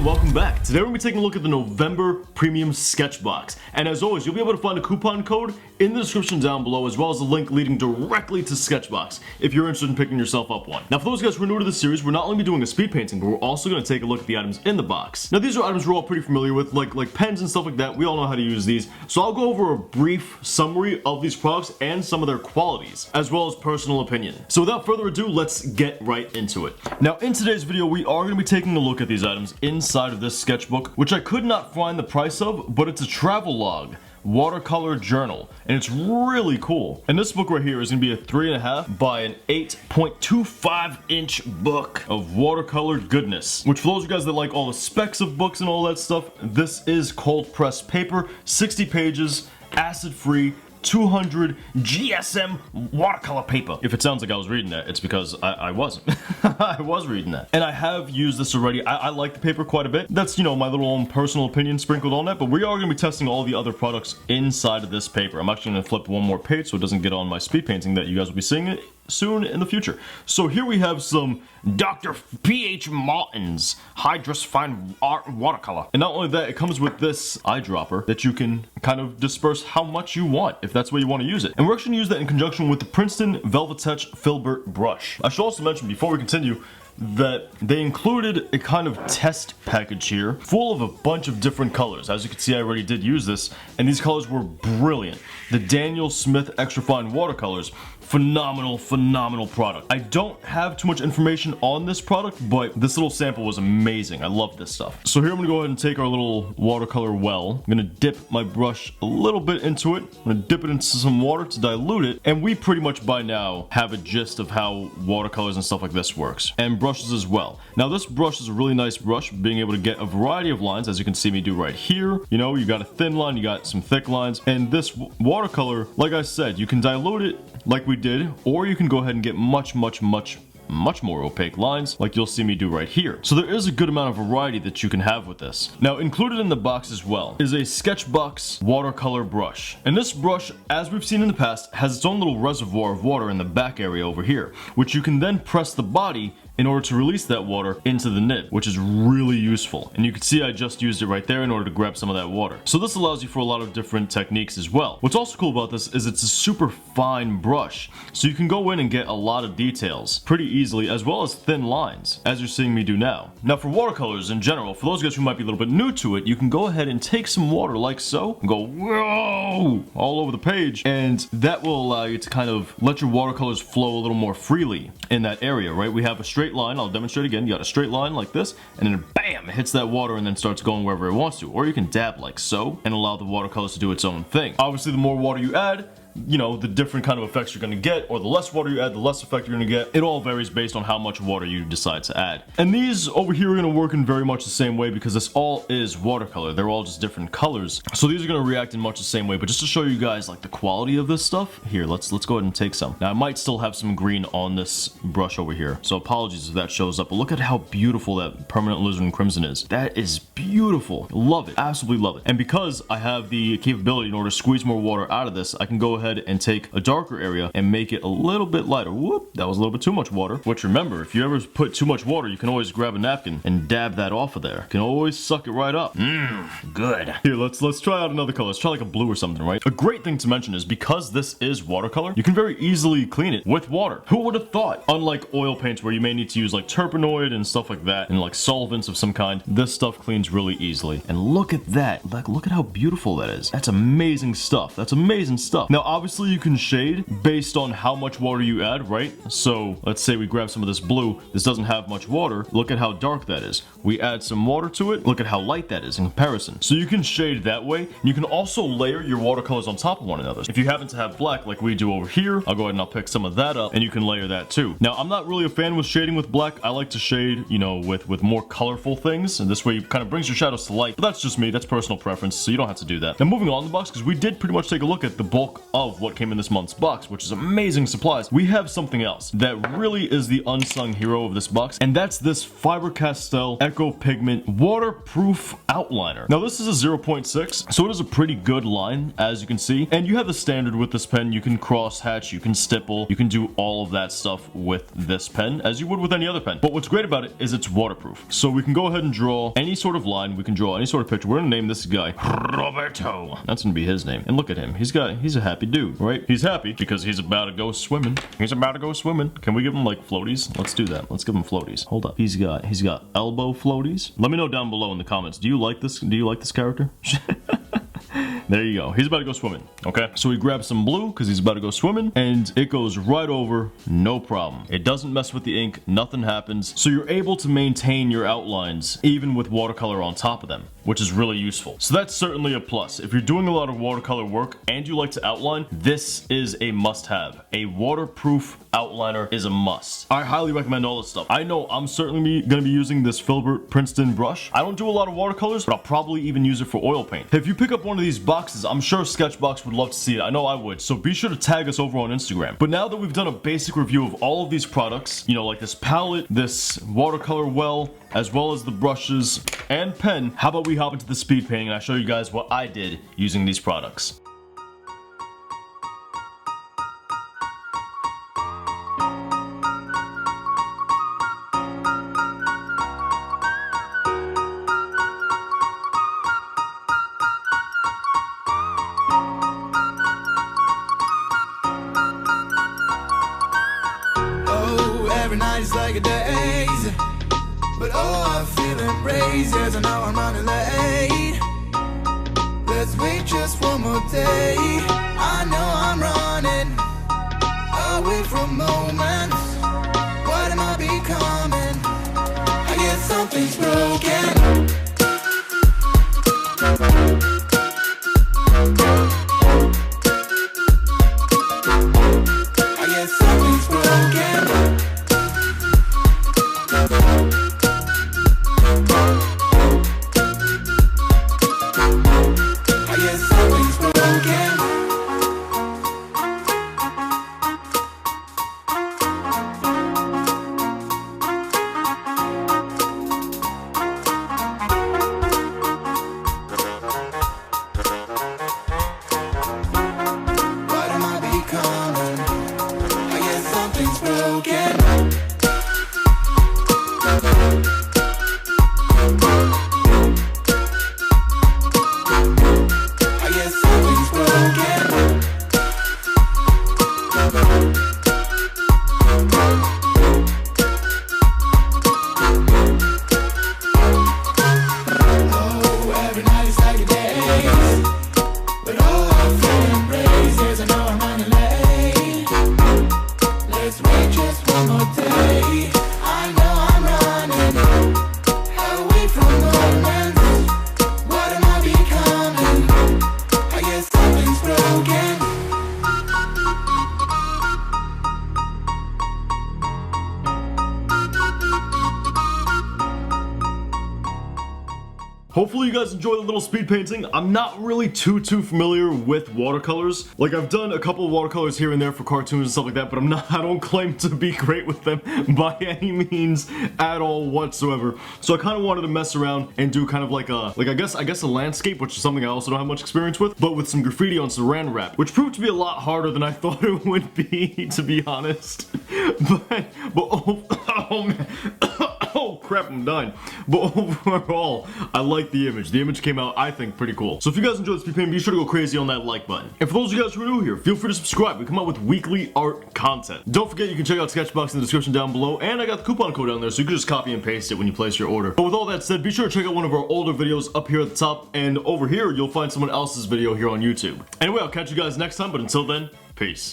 and welcome back. Today we're going to be taking a look at the November Premium Sketchbox. And as always, you'll be able to find a coupon code in the description down below, as well as a link leading directly to Sketchbox if you're interested in picking yourself up one. Now for those guys who are new to the series, we're not only doing a speed painting, but we're also going to take a look at the items in the box. Now these are items we're all pretty familiar with, like pens and stuff like that. We all know how to use these. So I'll go over a brief summary of these products and some of their qualities, as well as personal opinion. So without further ado, let's get right into it. Now in today's video, we are going to be taking a look at these items inside of this sketchbook, which I could not find the price of, but it's a travel log watercolor journal, and it's really cool. And this book right here is going to be a 3.5 by an 8.25 inch book of watercolor goodness, which for those of you guys that like all the specs of books and all that stuff, this is cold pressed paper, 60 pages, acid free, 200 GSM watercolor paper. If it sounds like I was reading that, it's because I wasn't. I was reading that. And I have used this already. I like the paper quite a bit. That's, you know, my little own personal opinion sprinkled on that, but we are going to be testing all the other products inside of this paper. I'm actually going to flip one more page so it doesn't get on my speed painting that you guys will be seeing it soon in the future. So here we have some Dr. P.H. Martin's Hydrus Fine Art Watercolor. And not only that, it comes with this eyedropper that you can kind of disperse how much you want, if that's where you want to use it. And we're actually going to use that in conjunction with the Princeton Velvet Touch Filbert brush. I should also mention, before we continue, that they included a kind of test package here full of a bunch of different colors. As you can see, I already did use this, and these colors were brilliant. The Daniel Smith Extra Fine Watercolors, phenomenal product. I don't have too much information on this product, but this little sample was amazing. I love this stuff. So here I'm gonna go ahead and take our little watercolor well. I'm gonna dip my brush a little bit into it. I'm gonna dip it into some water to dilute it, and we pretty much by now have a gist of how watercolors and stuff like this works, and brushes as well. Now this brush is a really nice brush, being able to get a variety of lines, as you can see me do right here. You know, you got a thin line, you got some thick lines, and this watercolor, like I said, you can dilute it like we did, or you can go ahead and get much more opaque lines, like you'll see me do right here. So there is a good amount of variety that you can have with this. Now included in the box as well is a Sketchbox watercolor brush. And this brush, as we've seen in the past, has its own little reservoir of water in the back area over here, which you can then press the body in order to release that water into the nib, which is really useful. And you can see I just used it right there in order to grab some of that water. So this allows you for a lot of different techniques as well. What's also cool about this is it's a super fine brush, so you can go in and get a lot of details pretty easily, as well as thin lines, as you're seeing me do now. Now for watercolors in general, for those guys who might be a little bit new to it, you can go ahead and take some water like so, and go whoa all over the page, and that will allow you to kind of let your watercolors flow a little more freely in that area, right? We have a straight line. I'll demonstrate again. You got a straight line like this, and then bam, it hits that water and then starts going wherever it wants to. Or you can dab like so and allow the watercolors to do its own thing. Obviously, the more water you add, you know, the different kind of effects you're going to get, or the less water you add, the less effect you're going to get. It all varies based on how much water you decide to add. And these over here are going to work in very much the same way, because this all is watercolor. They're all just different colors. So these are going to react in much the same way. But just to show you guys like the quality of this stuff, here, let's go ahead and take some. Now I might still have some green on this brush over here, so apologies if that shows up. But look at how beautiful that permanent alizarin crimson is. That is beautiful. Love it. Absolutely love it. And because I have the capability in order to squeeze more water out of this, I can go ahead and take a darker area and make it a little bit lighter. Whoop, that was a little bit too much water. Which, remember, if you ever put too much water, you can always grab a napkin and dab that off of there. You can always suck it right up. Good. Here, let's try out another color. Let's try like a blue or something, right? A great thing to mention is because this is watercolor, you can very easily clean it with water. Who would have thought? Unlike oil paints where you may need to use like turpenoid and stuff like that, and like solvents of some kind, this stuff cleans really easily. And look at that. Like, look at how beautiful that is. That's amazing stuff. That's amazing stuff. Now, obviously, you can shade based on how much water you add, right? So let's say we grab some of this blue. This doesn't have much water. Look at how dark that is. We add some water to it. Look at how light that is in comparison. So you can shade that way. You can also layer your watercolors on top of one another. If you happen to have black like we do over here, I'll go ahead and I'll pick some of that up, and you can layer that too. Now, I'm not really a fan with shading with black. I like to shade, you know, with more colorful things, and this way it kind of brings your shadows to light. But that's just me. That's personal preference, so you don't have to do that. Now, moving on in the box, because we did pretty much take a look at the bulk of of what came in this month's box, which is amazing supplies, we have something else that really is the unsung hero of this box, and that's this Castel Echo Pigment waterproof outliner. Now this is a 0.6, so it is a pretty good line, as you can see, and you have the standard with this pen. You can cross hatch, you can stipple, you can do all of that stuff with this pen as you would with any other pen. But what's great about it is it's waterproof, so we can go ahead and draw any sort of line, we can draw any sort of picture. We're gonna name this guy Roberto. That's gonna be his name. And look at him, he's a happy dude, right? He's happy because he's about to go swimming. Can we give him like floaties? Let's do that. Let's give him floaties. Hold up. He's got elbow floaties. Let me know down below in the comments. Do you like this character? There you go. He's about to go swimming, okay? So he grabs some blue because he's about to go swimming, and it goes right over, no problem. It doesn't mess with the ink, nothing happens. So you're able to maintain your outlines even with watercolor on top of them, which is really useful. So that's certainly a plus. If you're doing a lot of watercolor work and you like to outline, this is a must-have. A waterproof outliner is a must. I highly recommend all this stuff. I know I'm certainly gonna be using this Filbert Princeton brush. I don't do a lot of watercolors, but I'll probably even use it for oil paint. If you pick up one of these boxes, I'm sure Sketchbox would love to see it. I know I would. So be sure to tag us over on Instagram. But now that we've done a basic review of all of these products, you know, like this palette, this watercolor well, as well as the brushes and pen, how about we hop into the speed painting and I show you guys what I did using these products. Every night is like a daze, but oh, I feel embraced. Yes, I know I'm running late. Let's wait just one more day. I know I'm running away from moments. What am I becoming? I guess something's broken. I guess something's broken. Hopefully you guys enjoy the little speed painting. I'm not really too familiar with watercolors. Like, I've done a couple of watercolors here and there for cartoons and stuff like that, but I don't claim to be great with them by any means at all whatsoever. So I kind of wanted to mess around and do kind of like I guess a landscape, which is something I also don't have much experience with, but with some graffiti on saran wrap, which proved to be a lot harder than I thought it would be, to be honest. But oh man. Oh crap, I'm dying. But overall, I like the image. The image came out, I think, pretty cool. So if you guys enjoyed this speed painting, be sure to go crazy on that like button. And for those of you guys who are new here, feel free to subscribe. We come out with weekly art content. Don't forget you can check out Sketchbox in the description down below, and I got the coupon code down there, so you can just copy and paste it when you place your order. But with all that said, be sure to check out one of our older videos up here at the top, and over here you'll find someone else's video here on YouTube. Anyway, I'll catch you guys next time, but until then, peace.